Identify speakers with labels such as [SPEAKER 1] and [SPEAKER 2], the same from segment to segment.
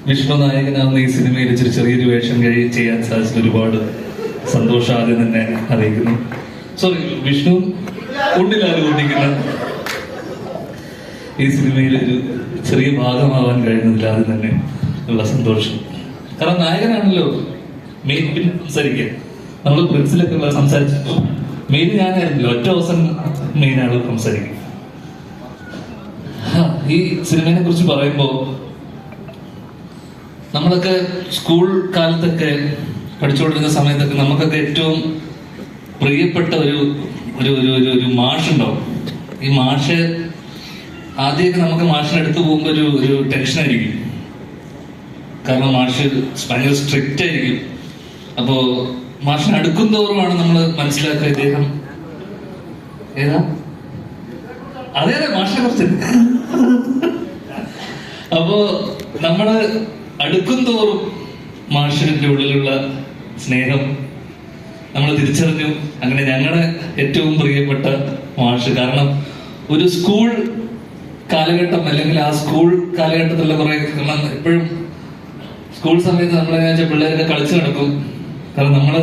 [SPEAKER 1] വിഷ്ണു നായകനാവുന്ന ഈ സിനിമയിൽ ചെറിയൊരു വേഷം ചെയ്യാൻ സാധിച്ചത് ഒരുപാട് സന്തോഷം ആദ്യം തന്നെ അറിയിക്കുന്നു. സോറി, വിഷ്ണു ഉണ്ടിലാലോചിക്കുന്ന ഈ സിനിമയിൽ ഒരു ചെറിയ ഭാഗമാവാൻ കഴിയുന്നതിൽ ആദ്യം തന്നെ ഉള്ള സന്തോഷം. കാരണം നായകനാണല്ലോ മെയിൻ. പിന്നെ സംസാരിക്കുക, നമ്മൾ പ്രിൻസിലൊക്കെ സംസാരിച്ചു, മെയിൻ ഞാനായിരുന്നല്ലോ, ഒറ്റ ദിവസം മെയിനാണ് സംസാരിക്കുക. ഈ സിനിമയെ കുറിച്ച് പറയുമ്പോൾ നമ്മളൊക്കെ സ്കൂൾ കാലത്തൊക്കെ പഠിച്ചുകൊണ്ടിരുന്ന സമയത്തൊക്കെ നമുക്കൊക്കെ ഏറ്റവും പ്രിയപ്പെട്ട ഒരു ഒരു ഒരു ഒരു മാഷുണ്ടാവും. ഈ മാഷ് ആദ്യമൊക്കെ നമുക്ക് മാഷിനെ അടുത്ത് പോകുമ്പോൾ ഒരു ടെൻഷനായിരിക്കും. കാരണം മാഷ് ഭയങ്കര സ്ട്രിക്റ്റ് ആയിരിക്കും. അപ്പോ മാഷിനെ അടുക്കും തോറുമാണ് നമ്മൾ മനസ്സിലാക്കുക ഇദ്ദേഹം ഏതാ അതെ മാഷിനെ കുറിച്ച്. അപ്പോ നമ്മള് അടുക്കും തോറും മാഷിന്റെ ഉള്ളിലുള്ള സ്നേഹം നമ്മൾ തിരിച്ചറിഞ്ഞു. അങ്ങനെ ഞങ്ങളുടെ ഏറ്റവും പ്രിയപ്പെട്ട മാഷ്. കാരണം ഒരു സ്കൂൾ കാലഘട്ടം, അല്ലെങ്കിൽ ആ സ്കൂൾ കാലഘട്ടത്തിലുള്ള കുറെ, എപ്പോഴും സ്കൂൾ സമയത്ത് നമ്മളെങ്ങനെ വെച്ചാൽ പിള്ളേരൊക്കെ കളിച്ചു നടക്കും. കാരണം നമ്മള്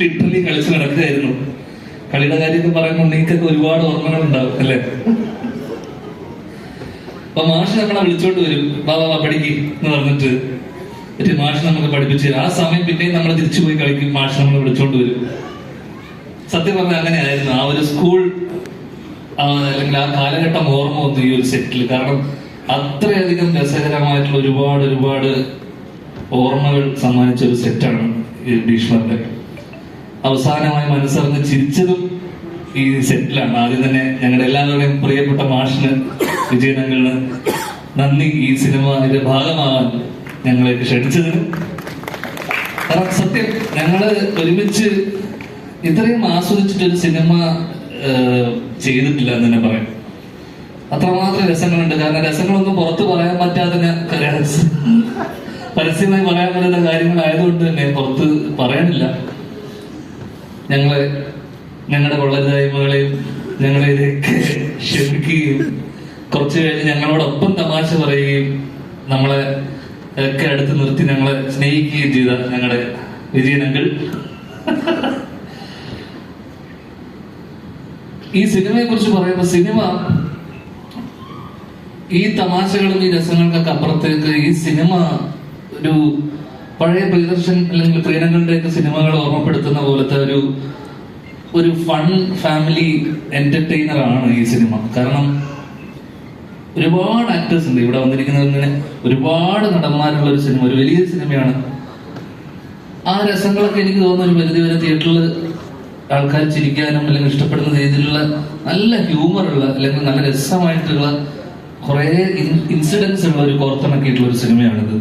[SPEAKER 1] ലിറ്ററലി കളിച്ചു നടക്കുകയായിരുന്നു. കളിയുടെ കാര്യമൊക്കെ പറയുമ്പോൾ നിങ്ങൾക്കൊക്കെ ഒരുപാട് ഓർമ്മകൾ ഉണ്ടാവും അല്ലേ? അപ്പൊ മാഷ് നമ്മളെ വിളിച്ചോണ്ട് വരും, വാ പഠിക്ക് എന്ന് പറഞ്ഞിട്ട് മാഷ് നമുക്ക് പഠിപ്പിച്ചു തരും. ആ സമയം പിന്നെയും നമ്മൾ തിരിച്ചു പോയി കളിക്കും, മാഷ് നമ്മളെ വിളിച്ചോണ്ട് വരും. സത്യം പറഞ്ഞാൽ അങ്ങനെയായിരുന്നു ആ ഒരു സ്കൂൾ അല്ലെങ്കിൽ ആ കാലഘട്ടം ഓർമ്മ വന്നു ഈ ഒരു സെറ്റിൽ. കാരണം അത്രയധികം രസകരമായിട്ടുള്ള ഒരുപാട് ഓർമ്മകൾ സമ്മാനിച്ച ഒരു സെറ്റാണ് ഈ ഭീഷ്മരുടെ. അവസാനമായി മനസ്സറിഞ്ഞ് ചിരിച്ചതും ഈ സെറ്റിലാണ്. ആദ്യം തന്നെ ഞങ്ങളുടെ എല്ലാവരുടെയും പ്രിയപ്പെട്ട മാഷിന്, വിജയനങ്ങളിന് നന്ദി, ഈ സിനിമയുടെ ഭാഗമാകാൻ ഞങ്ങളെ ക്ഷണിച്ചതിന്. കാരണം സത്യം ഞങ്ങള് ഒരുമിച്ച് ഇത്രയും ആസ്വദിച്ചിട്ടൊരു സിനിമ ചെയ്തിട്ടില്ല എന്ന് തന്നെ പറയാം. അത്രമാത്രം രസങ്ങളുണ്ട്. കാരണം രസങ്ങളൊന്നും പുറത്ത് പറയാൻ പറ്റാതെ പരസ്യമായി പറയാൻ പറ്റുന്ന കാര്യങ്ങളായതുകൊണ്ട് തന്നെ പുറത്ത് പറയാനില്ല. ഞങ്ങളുടെ കൊള്ളരുതായ്മകളെയും ഞങ്ങളെ ഇതൊക്കെ ക്ഷമിക്കുകയും കുറച്ചു കഴിഞ്ഞ് ഞങ്ങളോടൊപ്പം തമാശ പറയുകയും നമ്മളെ ഒക്കെ അടുത്ത് നിർത്തി ഞങ്ങളെ സ്നേഹിക്കുകയും ചെയ്ത ഞങ്ങളുടെ വിജയനങ്ങൾ. ഈ സിനിമയെ കുറിച്ച് പറയുമ്പോൾ സിനിമ ഈ തമാശകളും ഈ രസങ്ങൾക്കൊക്കെ അപ്പുറത്തേക്ക് ഈ സിനിമ ഒരു പഴയ പ്രിയദർശൻ അല്ലെങ്കിൽ പ്രിയനങ്ങളുടെയൊക്കെ സിനിമകൾ ഓർമ്മപ്പെടുത്തുന്ന പോലത്തെ ഒരു ഫൺ ഫാമിലി എന്റർടൈനർ ആണ് ഈ സിനിമ. കാരണം ഒരുപാട് ആക്ടേഴ്സ് ഉണ്ട് ഇവിടെ വന്നിരിക്കുന്നതിന്, ഒരുപാട് നടന്മാരുള്ള ഒരു സിനിമ, ഒരു വലിയ സിനിമയാണ്. ആ രസങ്ങളൊക്കെ എനിക്ക് തോന്നുന്നു ഒരു പരിധി വരെ തിയേറ്ററിൽ ആൾക്കാർ ചിരിക്കാനും അല്ലെങ്കിൽ ഇഷ്ടപ്പെടുന്ന രീതിയിലുള്ള നല്ല ഹ്യൂമറുള്ള അല്ലെങ്കിൽ നല്ല രസമായിട്ടുള്ള കുറെ ഇൻസിഡൻസ് ഉള്ള ഒരു കോർത്തിണക്കിയിട്ടുള്ള ഒരു സിനിമയാണിത്.